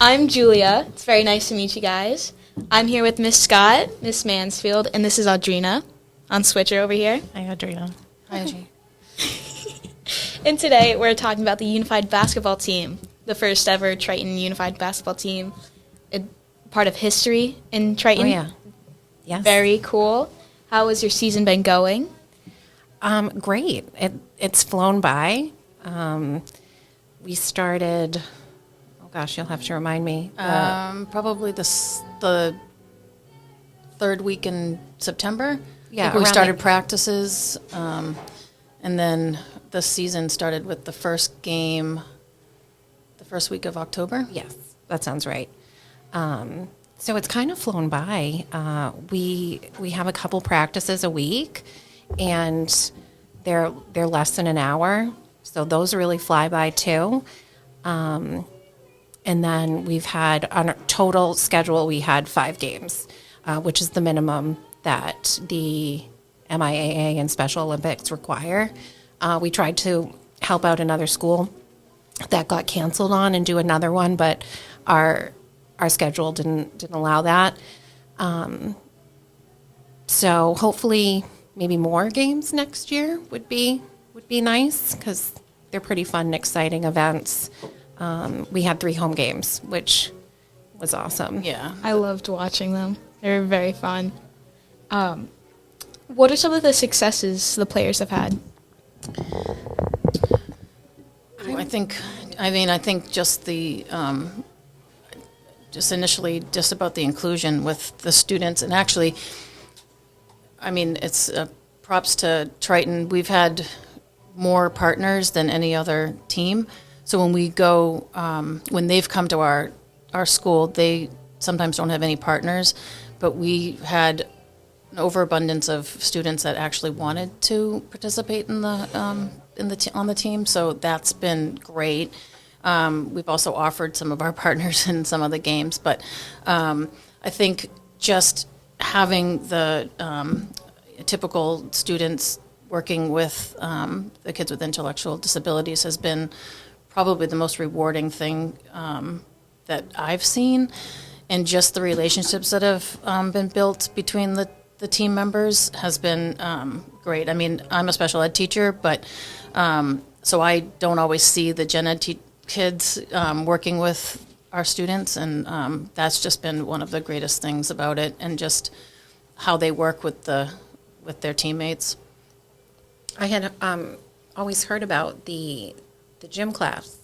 I'm Julia. It's very nice to meet you guys. I'm here with Miss Scott, Miss Mansfield, and this is Audrina on Switcher over here. Hi, Audrina. Hi, Audrey. And today we're talking about the unified basketball team, the first ever Triton unified basketball team. A part of history in Triton. Oh, yeah. Yes. Very cool. How has your season been going? Great. It's flown by. We started, oh gosh, you'll have to remind me. Probably the third week in September. Yeah, I think we around started like- practices, and then the season started with the first game the first week of October. Yes, that sounds right. So it's kind of flown by. We have a couple practices a week, and they're less than an hour. So those really fly by too. And then we've had on our total schedule, we had 5 games, which is the minimum that the MIAA and Special Olympics require. We tried to help out another school that got canceled on and do another one, but our schedule didn't allow that. So hopefully maybe more games next year would be nice, because they're pretty fun and exciting events. We had 3 home games, which was awesome. Yeah. I loved watching them. They were very fun. What are some of the successes the players have had? I think just the just initially just about the inclusion with the students, and actually, I mean, it's props to Triton. We've had more partners than any other team. So when we go, when they've come to our school, they sometimes don't have any partners, but we had an overabundance of students that actually wanted to participate in the on the team. So that's been great. We've also offered some of our partners in some of the games, but I think just having the typical students working with the kids with intellectual disabilities has been probably the most rewarding thing that I've seen, and just the relationships that have been built between the team members has been great. I mean, I'm a special ed teacher, but so I don't always see the gen ed kids working with our students, and that's just been one of the greatest things about it, and just how they work with their teammates. I had always heard about the gym class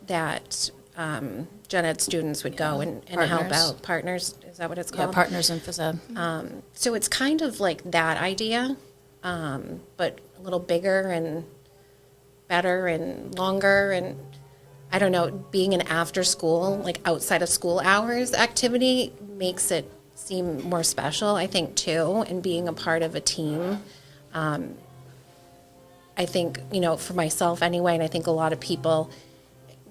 that gen ed students would go and help out. Partners, is that what it's Yeah, called? partners in phys ed. So it's kind of like that idea, but a little bigger and better and longer, and I don't know, being an after school, like outside of school hours activity makes it seem more special, I think, too, and being a part of a team. I think, for myself anyway, and I think a lot of people,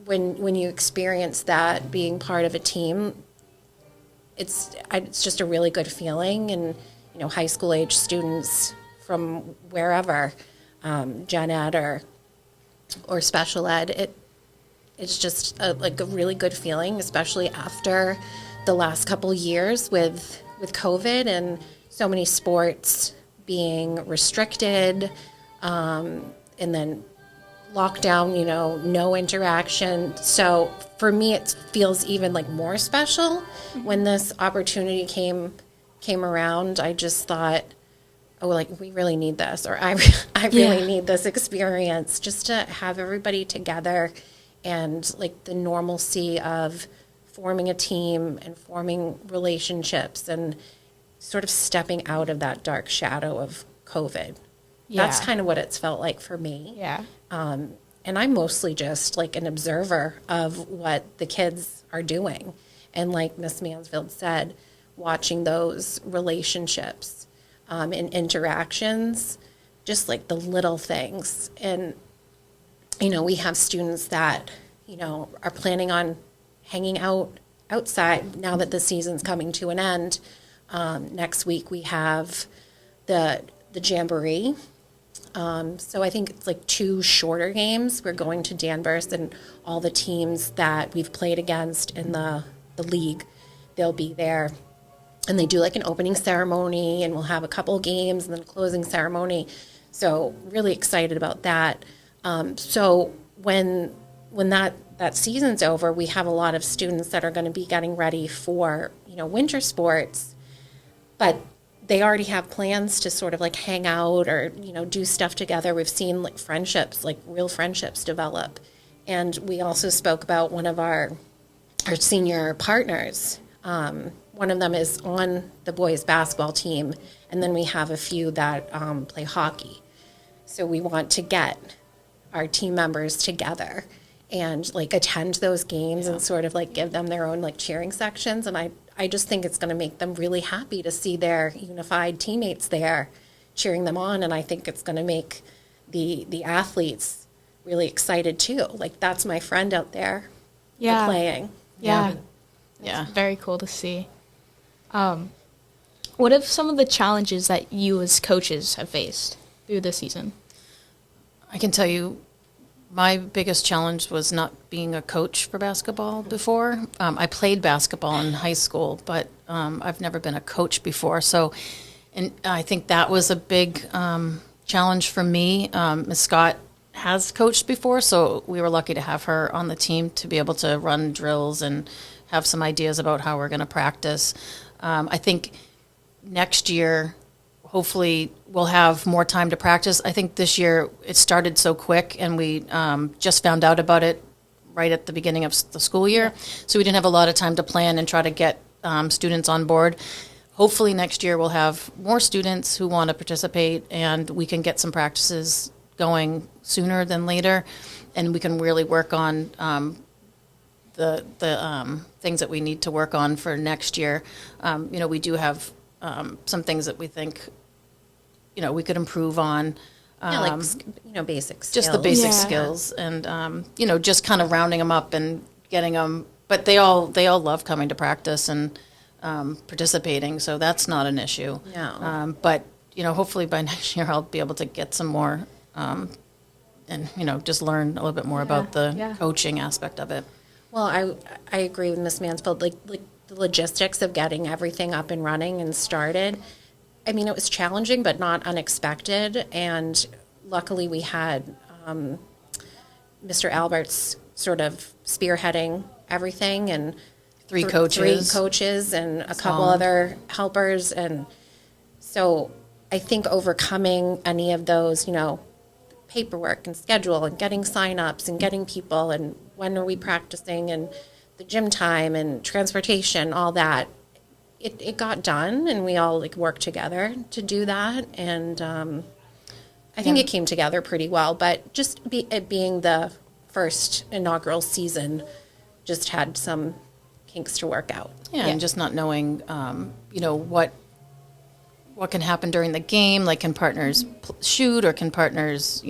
when you experience that, being part of a team, it's just a really good feeling. And, high school age students from wherever, gen ed or special ed, it's just a really good feeling, especially after the last couple years with COVID and so many sports being restricted, and then lockdown, no interaction. So for me, it feels even more special when this opportunity came around. I just thought, we really need this, or I really need this experience, just to have everybody together, and the normalcy of forming a team and forming relationships and sort of stepping out of that dark shadow of COVID. Yeah. That's kind of what it's felt like for me. Yeah. And I'm mostly just an observer of what the kids are doing. And like Miss Mansfield said, watching those relationships and interactions, just the little things. And, we have students that, are planning on hanging out outside now that the season's coming to an end. Next week we have the jamboree. So I think it's like 2 shorter games. We're going to Danvers, and all the teams that we've played against in the league, they'll be there. And they do like an opening ceremony, and we'll have a couple games and then a closing ceremony. So really excited about that. So when that season's over, we have a lot of students that are going to be getting ready for, winter sports, but they already have plans to sort of like hang out or, do stuff together. We've seen like friendships, like real friendships develop. And we also spoke about one of our senior partners. One of them is on the boys basketball team, and then we have a few that play hockey. So we want to get our team members together and like attend those games and sort of like give them their own like cheering sections. And I just think it's going to make them really happy to see their unified teammates there cheering them on. And I think it's going to make the athletes really excited too. Like, that's my friend out there playing. Yeah. Yeah. It's very cool to see. What are some of the challenges that you as coaches have faced through the season? I can tell you my biggest challenge was not being a coach for basketball before. I played basketball in high school, but I've never been a coach before. So, and I think that was a big challenge for me. Ms. Scott has coached before, so we were lucky to have her on the team to be able to run drills and have some ideas about how we're going to practice. I think next year, hopefully we'll have more time to practice. I think this year it started so quick, and we just found out about it right at the beginning of the school year. So we didn't have a lot of time to plan and try to get students on board. Hopefully next year we'll have more students who want to participate, and we can get some practices going sooner than later, and we can really work on the things that we need to work on for next year. We do have some things that we think we could improve on. Basic skills. Just the basic skills, and just kind of rounding them up and getting them. But they all love coming to practice and participating, so that's not an issue. No. But hopefully by next year I'll be able to get some more, and just learn a little bit more about the coaching aspect of it. Well, I agree with Ms. Mansfield. Like the logistics of getting everything up and running and started. I mean, it was challenging, but not unexpected. And luckily, we had Mr. Alberts sort of spearheading everything, and Three coaches and a couple other helpers. And so I think overcoming any of those, paperwork and schedule and getting sign-ups and getting people and when are we practicing and the gym time and transportation, all that, it got done, and we all worked together to do that. And I think it came together pretty well, but just it being the first inaugural season just had some kinks to work out. Yeah, and just not knowing, what can happen during the game. Like, can partners shoot, or can partners,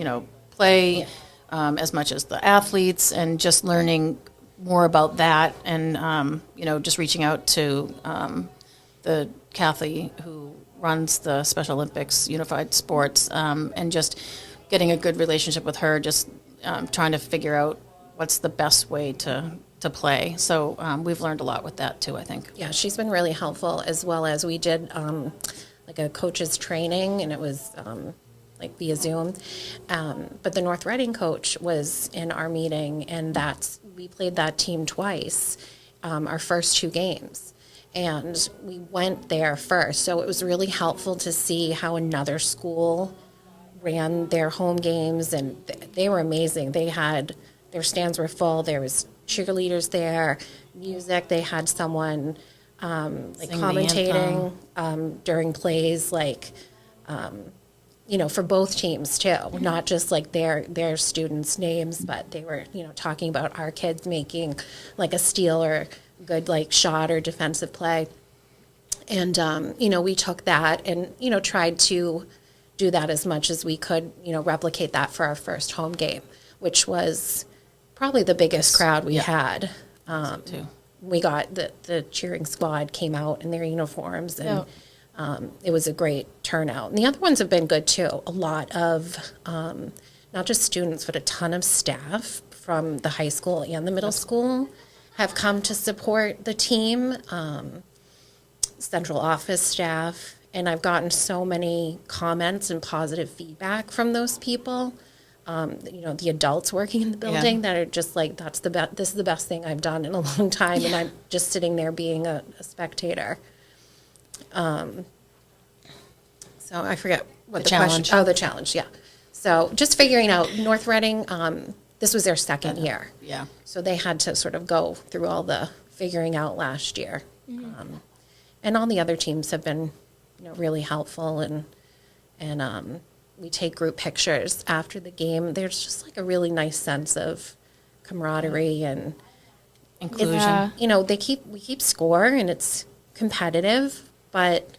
play as much as the athletes, and just learning more about that, and just reaching out to the Kathy who runs the Special Olympics Unified Sports, and just getting a good relationship with her, just trying to figure out what's the best way to play. So we've learned a lot with that too, I think. Yeah, she's been really helpful, as well as we did a coach's training, and it was via Zoom. But the North Reading coach was in our meeting, and we played that team twice, our first 2 games. And we went there first. So it was really helpful to see how another school ran their home games, and they were amazing. Their stands were full. There was cheerleaders there, music. They had someone commentating during plays, for both teams too, not just their students' names, but they were talking about our kids making a steal or good shot or defensive play. And we took that and tried to do that as much as we could, replicate that for our first home game, which was probably the biggest crowd we had. Too. We got the cheering squad came out in their uniforms, and it was a great turnout. And the other ones have been good too. A lot of not just students, but a ton of staff from the high school and the middle school have come to support the team, central office staff. And I've gotten so many comments and positive feedback from those people. The adults working in the building that are just like, this is the best thing I've done in a long time. And I'm just sitting there being a spectator. So I forget what the challenge. question. Oh, the challenge, yeah. So just figuring out North Reading, this was their second year. Yeah. So they had to sort of go through all the figuring out last year. And all the other teams have been, really helpful, and we take group pictures after the game. There's just like a really nice sense of camaraderie and Inclusion. Yeah. we keep score and it's competitive, but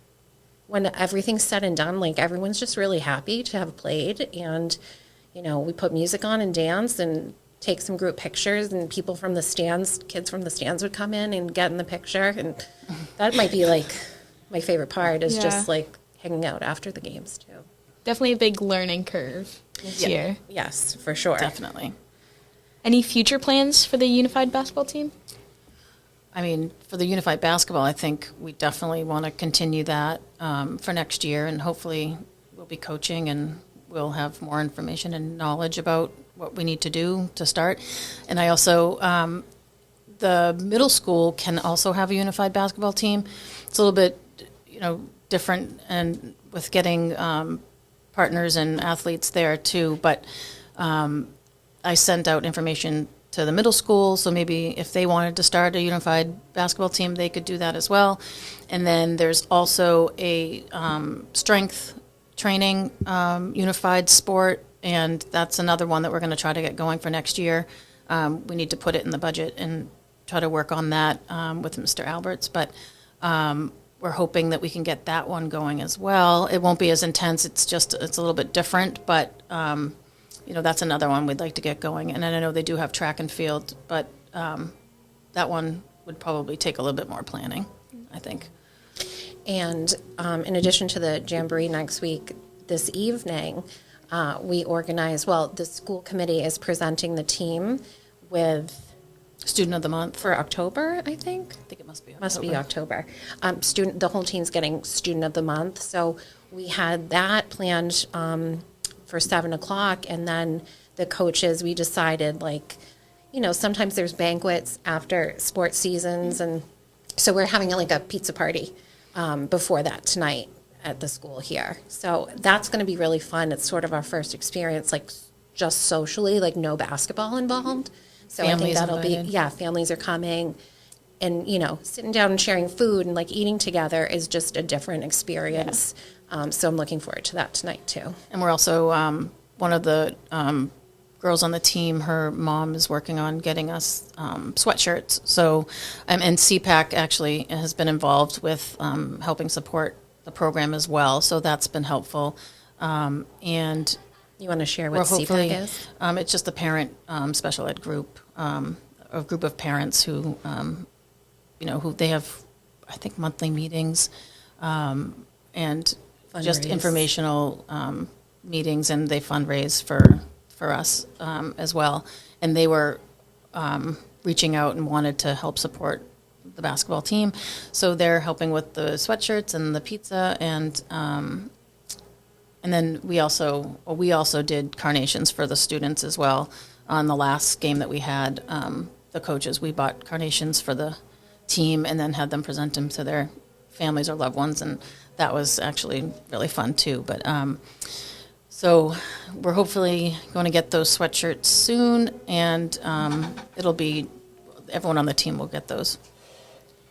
when everything's said and done, like everyone's just really happy to have played, and we put music on and dance and take some group pictures, and people from the stands, kids from the stands would come in and get in the picture, and that might be like my favorite part is just like hanging out after the games too. Definitely a big learning curve this year. Yes, for sure. Definitely. Any future plans for the unified basketball team? I mean, for the unified basketball, I think we definitely want to continue that for next year, and hopefully we'll be coaching and we'll have more information and knowledge about what we need to do to start. And I also, the middle school can also have a unified basketball team. It's a little bit, different, and with getting partners and athletes there too. But I sent out information to the middle school, so maybe if they wanted to start a unified basketball team, they could do that as well. And then there's also a strength training unified sport, and that's another one that we're going to try to get going for next year. We need to put it in the budget and try to work on that with Mr. Alberts, but we're hoping that we can get that one going as well. It won't be as intense. It's a little bit different, but that's another one we'd like to get going. And I know they do have track and field, but that one would probably take a little bit more planning, I think. And in addition to the Jamboree next week, this evening, we organize, the school committee is presenting the team with Student of the Month. for October, I think. I think it must be October. Must be October. The whole team's getting Student of the Month. So we had that planned for 7:00, and then the coaches, we decided, sometimes there's banquets after sports seasons, and so we're having like a pizza party before that tonight at the school here. So that's going to be really fun. It's sort of our first experience, just socially, no basketball involved. So Families I think that'll invited. be, families are coming, and, sitting down and sharing food and eating together is just a different experience. So I'm looking forward to that tonight too. And we're also, one of the girls on the team, her mom is working on getting us sweatshirts. So, and CPAC actually has been involved with helping support the program as well. So that's been helpful. And You want to share what we're hopefully, CPAC is? it's just a parent special ed group, a group of parents who, who they have, I think, monthly meetings, and just Fundraise. informational meetings, and they fundraise for us as well. And they were reaching out and wanted to help support the basketball team, so they're helping with the sweatshirts and the pizza, and then we also did carnations for the students as well. On the last game that we had, the coaches, we bought carnations for the team and then had them present them to their families or loved ones, and that was actually really fun too. But so we're hopefully going to get those sweatshirts soon, and it'll be everyone on the team will get those.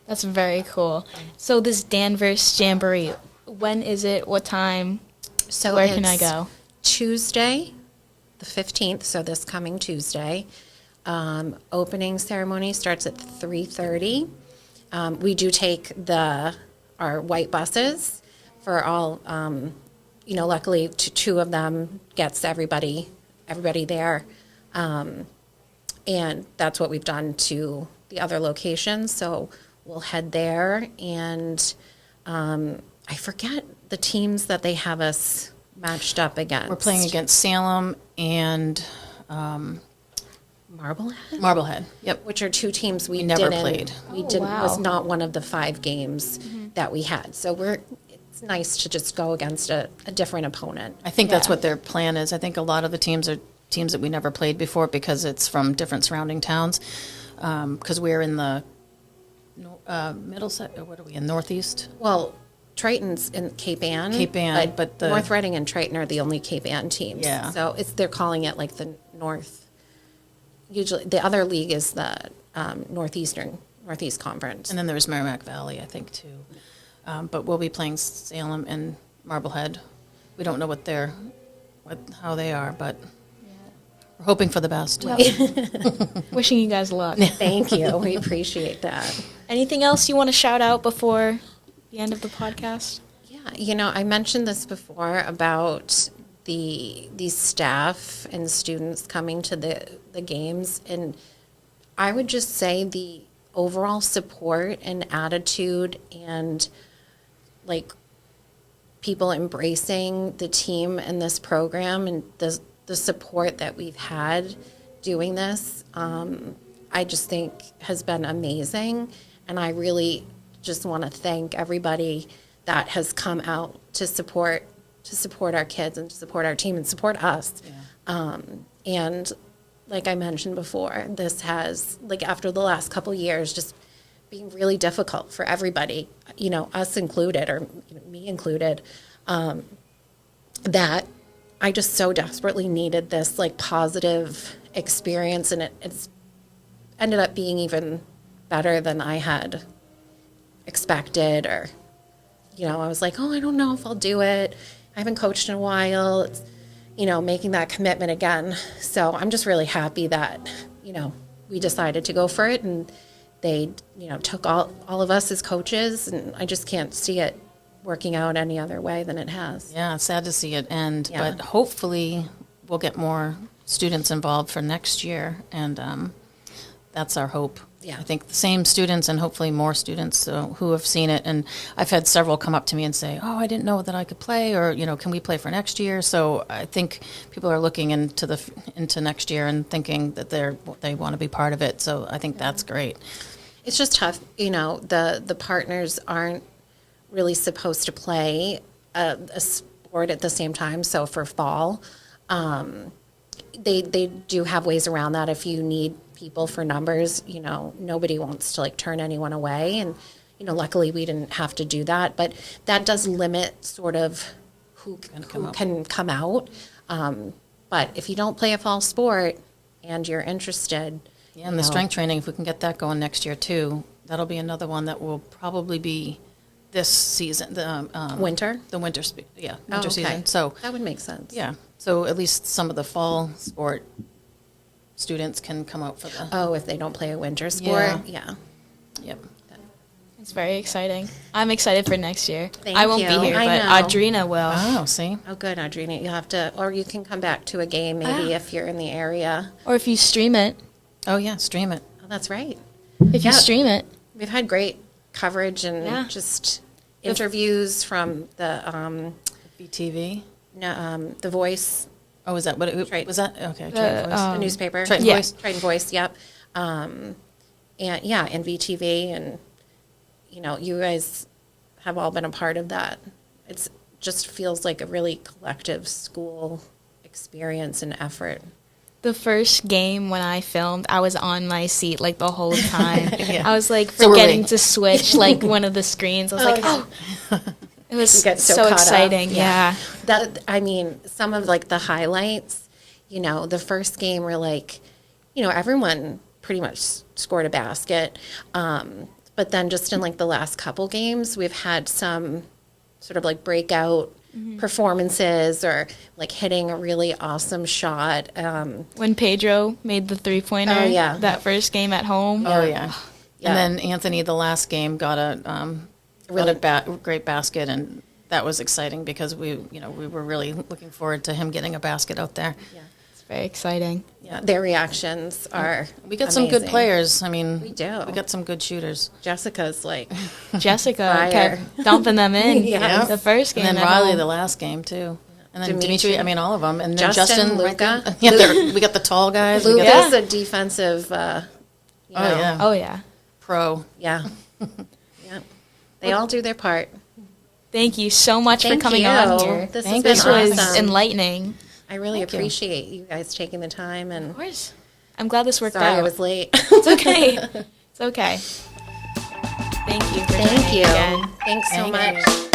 That's very cool. So this Danvers Jamboree, when is it? What time? So Where can I it's go? Tuesday, the 15th, so this coming Tuesday. Opening ceremony starts at 3:30. We do take our white buses for all, luckily two of them gets everybody there. And that's what we've done to the other locations. So we'll head there, and I forget the teams that they have us matched up against. We're playing against Salem and Marblehead, Marblehead. Yep. which are two teams we never didn't, played. We Oh, didn't wow. was not one of the 5 games that we had. So it's nice to just go against a different opponent. I think that's Yeah. what their plan is. I think a lot of the teams are teams that we never played before because it's from different surrounding towns. Because we're in the Middlesex, or what are we in, Northeast? Well, Triton's in Cape Ann. Cape Ann, but the- North Reading and Triton are the only Cape Ann teams. Yeah. So they're calling it like the North. Usually, the other league is the Northeast Conference. And then there's Merrimack Valley, I think, too. But we'll be playing Salem and Marblehead. We don't know how they are, but we're hoping for the best. Wishing you guys luck. Thank you. We appreciate that. Anything else you want to shout out before the end of the podcast? Yeah, I mentioned this before about these staff and students coming to the games, and I would just say the overall support and attitude and like people embracing the team and this program and the support that we've had doing this, I just think has been amazing. And I really just want to thank everybody that has come out to support our kids and to support our team and support us. And like I mentioned before, this has, like after the last couple years, just being really difficult for everybody, us included, or me included, that I just so desperately needed this like positive experience, and it's ended up being even better than I had expected, or I was like, oh, I don't know if I'll do it. I haven't coached in a while. It's, making that commitment again. So I'm just really happy that, we decided to go for it, and they, took all of us as coaches, and I just can't see it working out any other way than it has. Yeah, it's sad to see it end, Yeah. but hopefully we'll get more students involved for next year, and that's our hope. Yeah. I think the same students and hopefully more students who have seen it. And I've had several come up to me and say, oh, I didn't know that I could play, or, can we play for next year? So I think people are looking into next year and thinking that they want to be part of it. So I think that's great. It's just tough, the partners aren't really supposed to play a sport at the same time. So for fall, they do have ways around that. If you need people for numbers, nobody wants to like turn anyone away, and luckily we didn't have to do that, but that does limit sort of who can come out. But if you don't play a fall sport and you're interested, Yeah, and the strength training, if we can get that going next year too, that'll be another one that will probably be this season, the winter. winter Oh, okay. season. So That would make sense. yeah, so at least some of the fall sport students can come out for the. Oh, if they don't play a winter sport, yeah. Yep. It's very exciting. I'm excited for next year. Thank I won't you. be here, I but know. Audrina will. Oh, see. Oh, good, Audrina. You'll have to, or you can come back to a game maybe if you're in the area. Or if you stream it. Oh yeah, stream it. Oh, that's right. If you Yeah. stream it. We've had great coverage and Yeah. just interviews from the BTV. the Voice, Oh, is that what it Triton. was? That okay? The, Triton Voice. the newspaper. Triton Yeah. Voice. Triton Voice, yep. And yeah, and VTV, and you guys have all been a part of that. It's just feels like a really collective school experience and effort. The first game when I filmed, I was on my seat like the whole time. Yeah. I was like So were forgetting we. to switch like one of the screens. I was like, oh. It was You get so so caught up. exciting. Yeah. That, I mean, some of like the highlights, the first game were like, everyone pretty much scored a basket. But then just in like the last couple games, we've had some sort of like breakout performances, or like hitting a really awesome shot. When Pedro made the 3-pointer. Oh, yeah. That first game at home. Oh yeah. Yeah. And then Anthony, the last game, got a great basket, and that was exciting because we were really looking forward to him getting a basket out there. Yeah, it's It's very exciting. Yeah, their reactions are We got some good amazing. players. I mean, We do. We got some good shooters. Jessica's like, Jessica Fire. kept dumping them in Yes. the first game. And then at Riley home. the last game too. And then Dimitri. Dimitri, I mean all of them. And then Justin, right Luca. there. Yeah, we got the tall guys. We got Yeah. Luca's a defensive, you Oh, know, yeah. Oh yeah. pro. yeah. Yeah. They all do their part. Thank you so much Thank for coming you. on here. This Thank has This been was awesome. enlightening. I really Thank you. appreciate you guys taking the time, and Of course. I'm glad this worked sorry out. I was late. It's okay. It's okay. Thank you for Thank joining you. again. Thanks so Thank much. you.